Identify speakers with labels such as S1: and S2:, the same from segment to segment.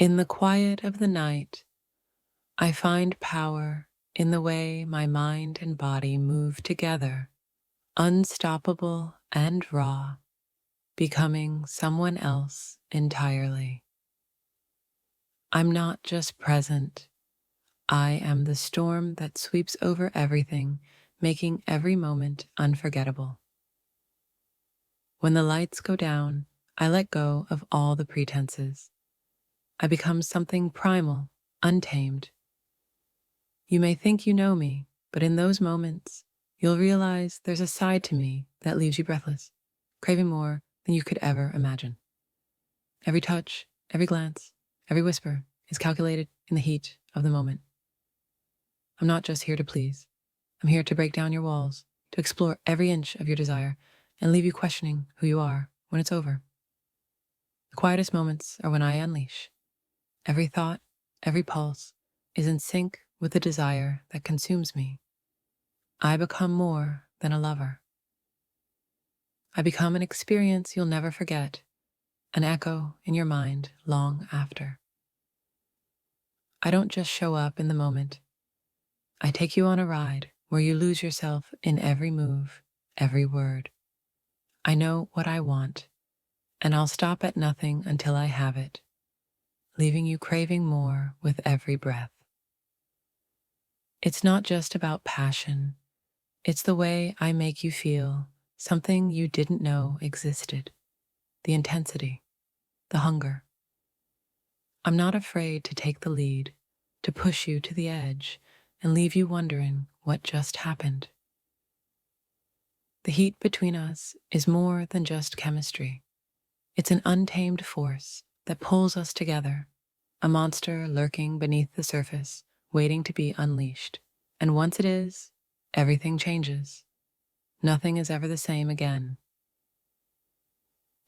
S1: In the quiet of the night, I find power in the way my mind and body move together, unstoppable and raw, becoming someone else entirely. I'm not just present, I am the storm that sweeps over everything, making every moment unforgettable. When the lights go down, I let go of all the pretenses. I become something primal, untamed. You may think you know me, but in those moments, you'll realize there's a side to me that leaves you breathless, craving more than you could ever imagine. Every touch, every glance, every whisper is calculated in the heat of the moment. I'm not just here to please. I'm here to break down your walls, to explore every inch of your desire, and leave you questioning who you are when it's over. The quietest moments are when I unleash. Every thought, every pulse is in sync with the desire that consumes me. I become more than a lover. I become an experience you'll never forget, an echo in your mind long after. I don't just show up in the moment. I take you on a ride where you lose yourself in every move, every word. I know what I want, and I'll stop at nothing until I have it, leaving you craving more with every breath. It's not just about passion, it's the way I make you feel, something you didn't know existed, the intensity, the hunger. I'm not afraid to take the lead, to push you to the edge, and leave you wondering what just happened. The heat between us is more than just chemistry. It's an untamed force that pulls us together, a monster lurking beneath the surface, waiting to be unleashed. And once it is, everything changes. Nothing is ever the same again.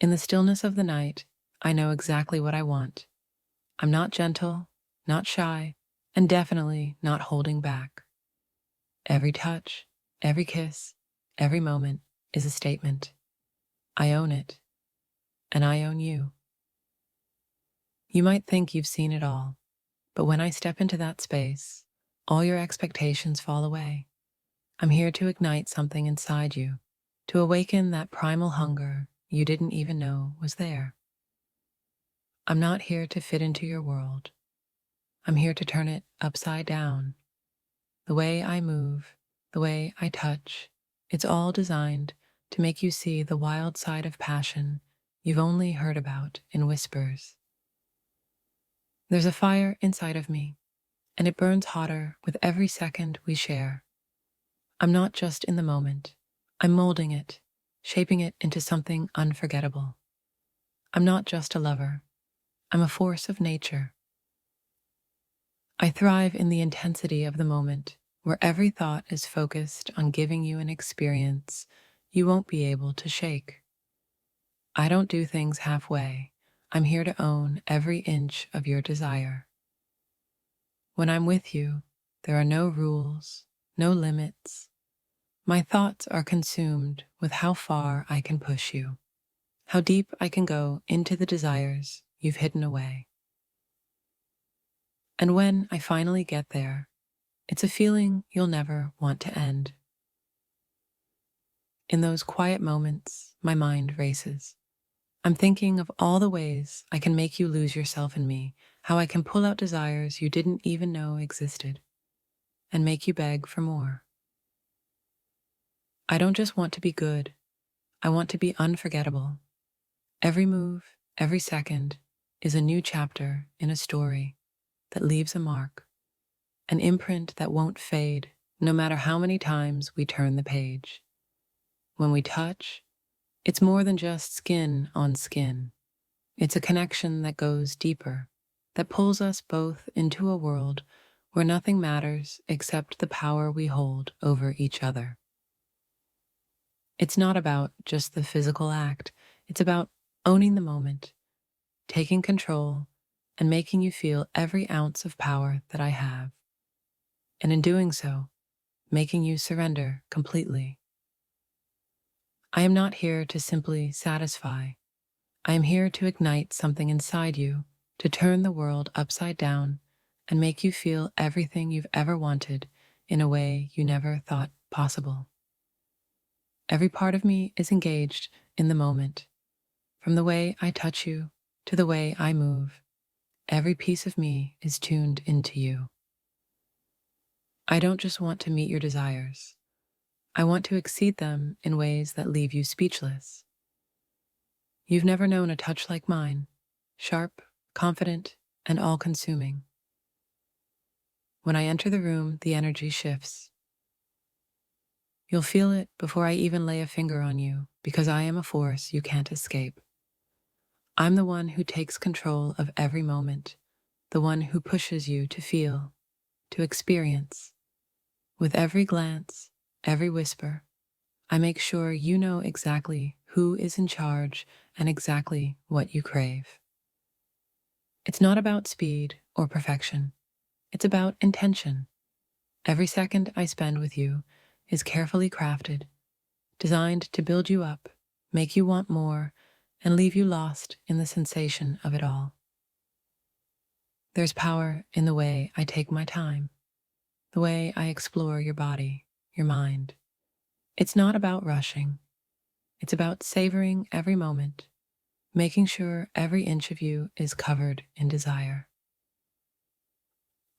S1: In the stillness of the night, I know exactly what I want. I'm not gentle, not shy, and definitely not holding back. Every touch, every kiss, every moment is a statement. I own it, and I own you. You might think you've seen it all, but when I step into that space, all your expectations fall away. I'm here to ignite something inside you, to awaken that primal hunger you didn't even know was there. I'm not here to fit into your world. I'm here to turn it upside down. The way I move, the way I touch, it's all designed to make you see the wild side of passion you've only heard about in whispers. There's a fire inside of me, and it burns hotter with every second we share. I'm not just in the moment. I'm molding it, shaping it into something unforgettable. I'm not just a lover. I'm a force of nature. I thrive in the intensity of the moment, where every thought is focused on giving you an experience you won't be able to shake. I don't do things halfway. I'm here to own every inch of your desire. When I'm with you, there are no rules, no limits. My thoughts are consumed with how far I can push you, how deep I can go into the desires you've hidden away. And when I finally get there, it's a feeling you'll never want to end. In those quiet moments, my mind races. I'm thinking of all the ways I can make you lose yourself in me, how I can pull out desires you didn't even know existed, and make you beg for more. I don't just want to be good, I want to be unforgettable. Every move, every second, is a new chapter in a story that leaves a mark, an imprint that won't fade, no matter how many times we turn the page. When we touch, it's more than just skin on skin. It's a connection that goes deeper, that pulls us both into a world where nothing matters except the power we hold over each other. It's not about just the physical act, it's about owning the moment, taking control, and making you feel every ounce of power that I have. And in doing so, making you surrender completely. I am not here to simply satisfy. I am here to ignite something inside you to turn the world upside down and make you feel everything you've ever wanted in a way you never thought possible. Every part of me is engaged in the moment, from the way I touch you to the way I move. Every piece of me is tuned into you. I don't just want to meet your desires. I want to exceed them in ways that leave you speechless. You've never known a touch like mine, sharp, confident, and all-consuming. When I enter the room, the energy shifts. You'll feel it before I even lay a finger on you, because I am a force you can't escape. I'm the one who takes control of every moment, the one who pushes you to feel, to experience. With every glance, every whisper, I make sure you know exactly who is in charge and exactly what you crave. It's not about speed or perfection. It's about intention. Every second I spend with you is carefully crafted, designed to build you up, make you want more, and leave you lost in the sensation of it all. There's power in the way I take my time, the way I explore your body, your mind. It's not about rushing. It's about savoring every moment, making sure every inch of you is covered in desire.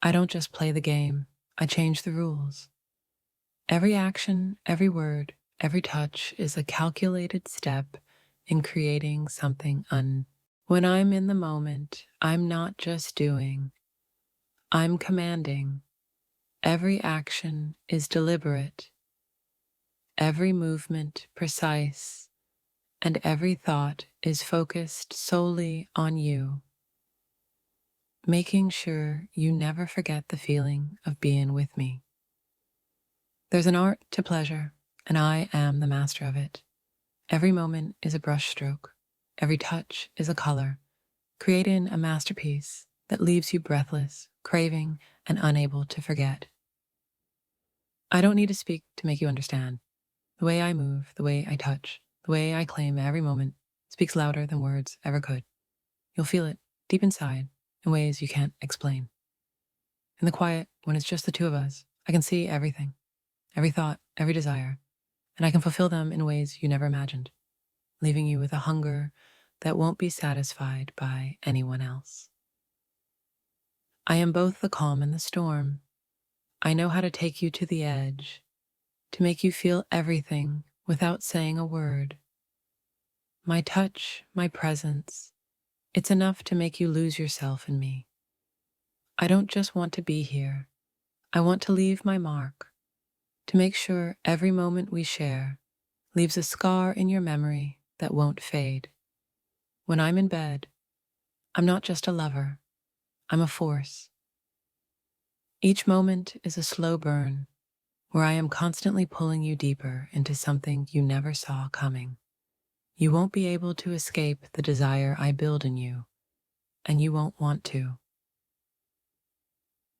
S1: I don't just play the game, I change the rules. Every action, every word, every touch is a calculated step in creating something When I'm in the moment, I'm not just doing, I'm commanding. Every action is deliberate, every movement precise, and every thought is focused solely on you, making sure you never forget the feeling of being with me. There's an art to pleasure, and I am the master of it. Every moment is a brushstroke, every touch is a color, creating a masterpiece that leaves you breathless, craving, and unable to forget. I don't need to speak to make you understand. The way I move, the way I touch, the way I claim every moment speaks louder than words ever could. You'll feel it deep inside in ways you can't explain. In the quiet, when it's just the two of us, I can see everything, every thought, every desire, and I can fulfill them in ways you never imagined, leaving you with a hunger that won't be satisfied by anyone else. I am both the calm and the storm. I know how to take you to the edge, to make you feel everything without saying a word. My touch, my presence, it's enough to make you lose yourself in me. I don't just want to be here. I want to leave my mark, to make sure every moment we share leaves a scar in your memory that won't fade. When I'm in bed, I'm not just a lover, I'm a force. Each moment is a slow burn, where I am constantly pulling you deeper into something you never saw coming. You won't be able to escape the desire I build in you, and you won't want to.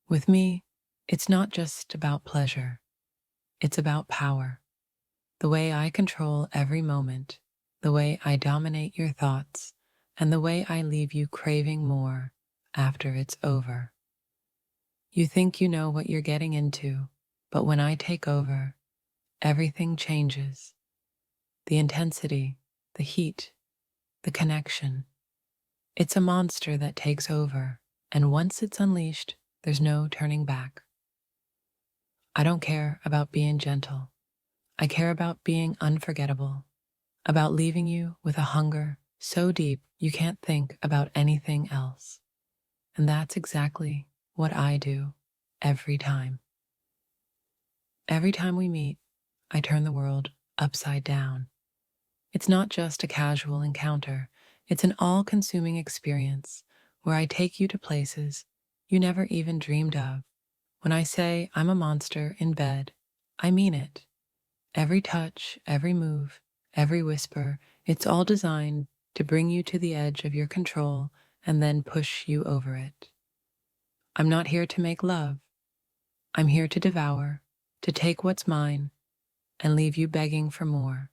S1: With me, it's not just about pleasure, it's about power. The way I control every moment, the way I dominate your thoughts, and the way I leave you craving more after it's over. You think you know what you're getting into, but when I take over, everything changes. The intensity, the heat, the connection. It's a monster that takes over, and once it's unleashed, there's no turning back. I don't care about being gentle. I care about being unforgettable, about leaving you with a hunger so deep you can't think about anything else. And that's exactly what I do every time. Every time we meet, I turn the world upside down. It's not just a casual encounter, it's an all-consuming experience where I take you to places you never even dreamed of. When I say I'm a monster in bed, I mean it. Every touch, every move, every whisper, it's all designed to bring you to the edge of your control and then push you over it. I'm not here to make love. I'm here to devour, to take what's mine, and leave you begging for more.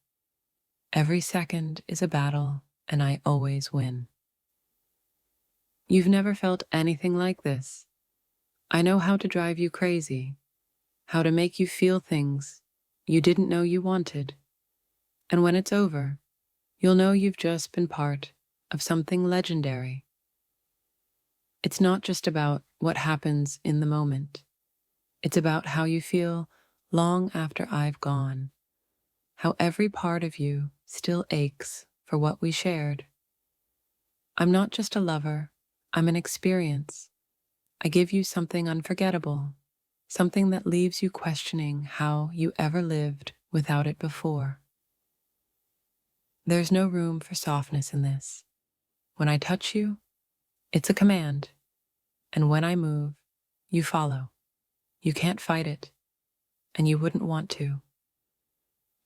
S1: Every second is a battle, and I always win. You've never felt anything like this. I know how to drive you crazy, how to make you feel things you didn't know you wanted. And when it's over, you'll know you've just been part of something legendary. It's not just about what happens in the moment. It's about how you feel long after I've gone, how every part of you still aches for what we shared. I'm not just a lover, I'm an experience. I give you something unforgettable, something that leaves you questioning how you ever lived without it before. There's no room for softness in this. When I touch you, it's a command, and when I move, you follow. You can't fight it, and you wouldn't want to.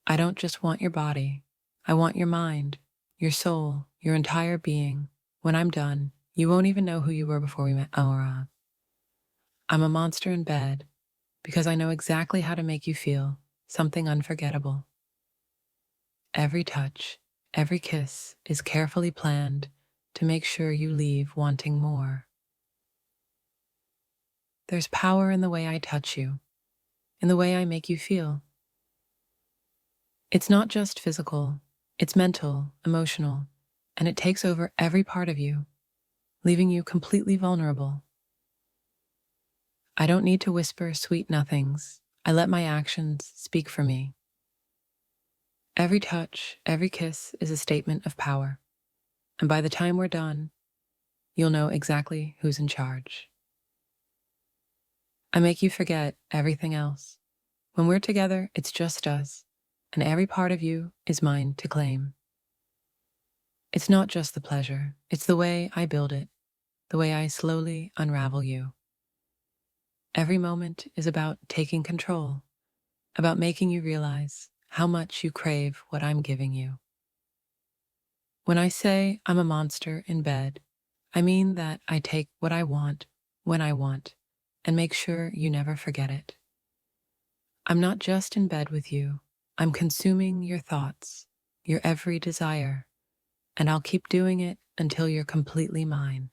S1: I don't just want your body, I want your mind, your soul, your entire being. When I'm done, you won't even know who you were before we met. I'm a monster in bed because I know exactly how to make you feel something unforgettable. Every touch, every kiss is carefully planned to make sure you leave wanting more. There's power in the way I touch you, in the way I make you feel. It's not just physical, it's mental, emotional, and it takes over every part of you, leaving you completely vulnerable. I don't need to whisper sweet nothings. I let my actions speak for me. Every touch, every kiss is a statement of power. And by the time we're done, you'll know exactly who's in charge. I make you forget everything else. When we're together, it's just us, and every part of you is mine to claim. It's not just the pleasure, it's the way I build it, the way I slowly unravel you. Every moment is about taking control, about making you realize how much you crave what I'm giving you. When I say I'm a monster in bed, I mean that I take what I want when I want and make sure you never forget it. I'm not just in bed with you, I'm consuming your thoughts, your every desire, and I'll keep doing it until you're completely mine.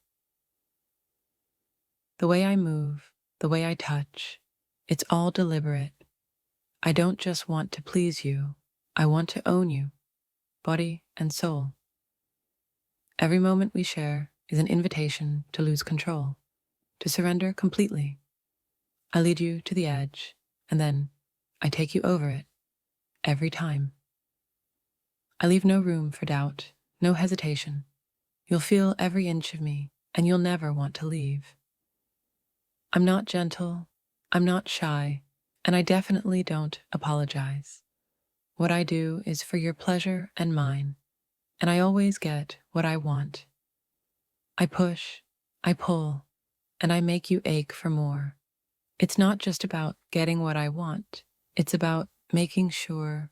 S1: The way I move, the way I touch, it's all deliberate. I don't just want to please you, I want to own you, body and soul. Every moment we share is an invitation to lose control, to surrender completely. I lead you to the edge, and then I take you over it, every time. I leave no room for doubt, no hesitation. You'll feel every inch of me, and you'll never want to leave. I'm not gentle, I'm not shy, and I definitely don't apologize. What I do is for your pleasure and mine, and I always get what I want. I push, I pull, and I make you ache for more. It's not just about getting what I want, it's about making sure